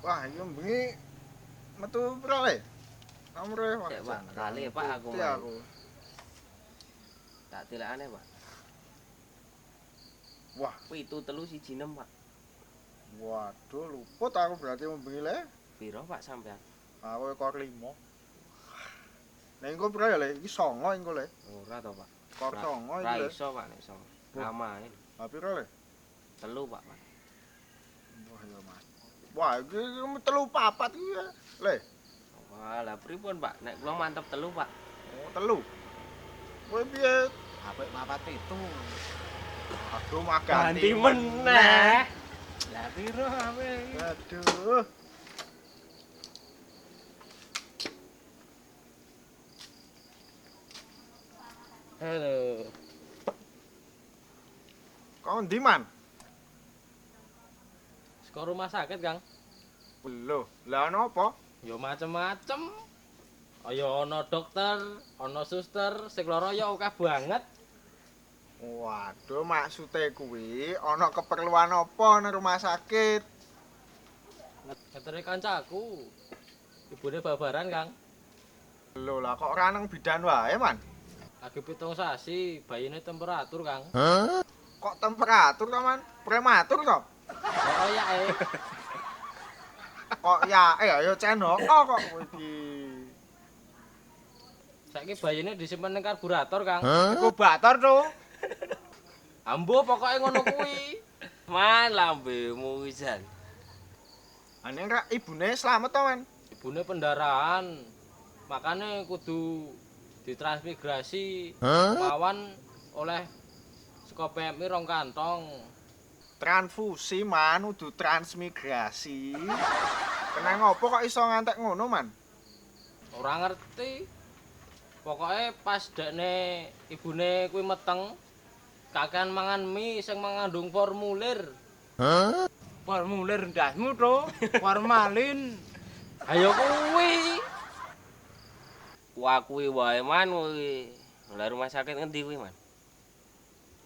Wah, iki bengi metu pira le? Nomore wah. Cek, Pak, kali ya, Pak, aku Iya aku. Tak tilakane, Pak. Wah, 7-3-1-6, Pak. waduh luput aku berarti bengi le. Piro, Pak, sampean? Aku ekor 5. Nek engko pira ya le? Iki 9 engko le. Ora to, Pak. Ekor 9 iki Ora le. iso, Pak, nek iso. Ramain. Ha pira le? 3, Pak. Wah ya Mas. Wah, iki 3-4 iki ya. Le. Wah, lah pripun, Pak? Nek kula mantep 3, Pak. Oh, 3. Kowe piye? Apik mapat itu. Aduh, mah Ganti meneh. Lah piro apik? Aduh. Halo. Kau ndi man? Saka rumah sakit, Kang. Lho, lah ana apa? Ya macem-macem. Kaya ana dokter, ana suster, sing lara ya akeh banget. Waduh, maksude kuwi ana keperluan apa nang rumah sakit? Ngetere kancaku. Ibune babaran, Kang. Lho, lah kok ora nang bidan wae, Man? Lagi 7 sasi, bayine temperatur, Kang. Kok temperatur to, Man? Prematur to? Oh ya Kok ya ayo cenok kok kowe iki. Saiki bayine disimpen ning karburator, Kang. Inkubator to. Ambo pokoke ngono kuwi. Man lambemu wisan. Ane ra ibune slamet to, Man? Ibune pendarahan. Makane kudu ditransmigrasi lawan oleh saka PMI 2 kantong. Transfusi, Man, kudu transmigrasi. Kenang opo kok iso ngantek ngono, Man? Ora ngerti. Pokoke pas dekne ibune kuwi meteng, kakean mangan mie sing mengandung formulir. Formulir ndasmu to, formalin. Ayo kuwi. Wah kuwi wae man kuwi. Lah rumah sakit ngendi kuwi, Man?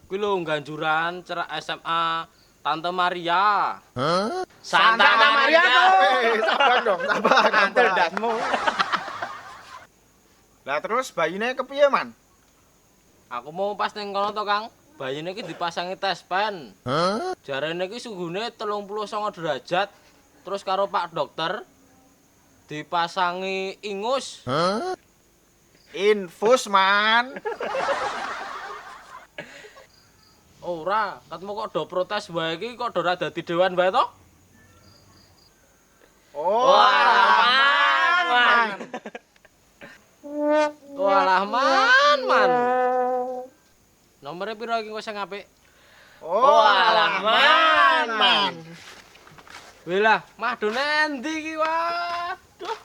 Kuwi lho ganjuran cerak SMA Tante Maria. Santa Maria tuh. Sabar dong, sabar. Antel ndasmu. Lah terus bayine kepiye, Man? Aku mau pas ning kono to, Kang. Bayine iki dipasangi tes pen. Jarene iki suhune 39 derajat. Terus karo Pak Dokter dipasangi ingus. Infus, Man. Ora, katmu kok do protes wae iki kok do ora dadi dewan wae to? Oh, Man. Walah man. Nomere piro iki kok sing apik? Oh, Walah, Man. Wilah, mah do nendi iki waduh.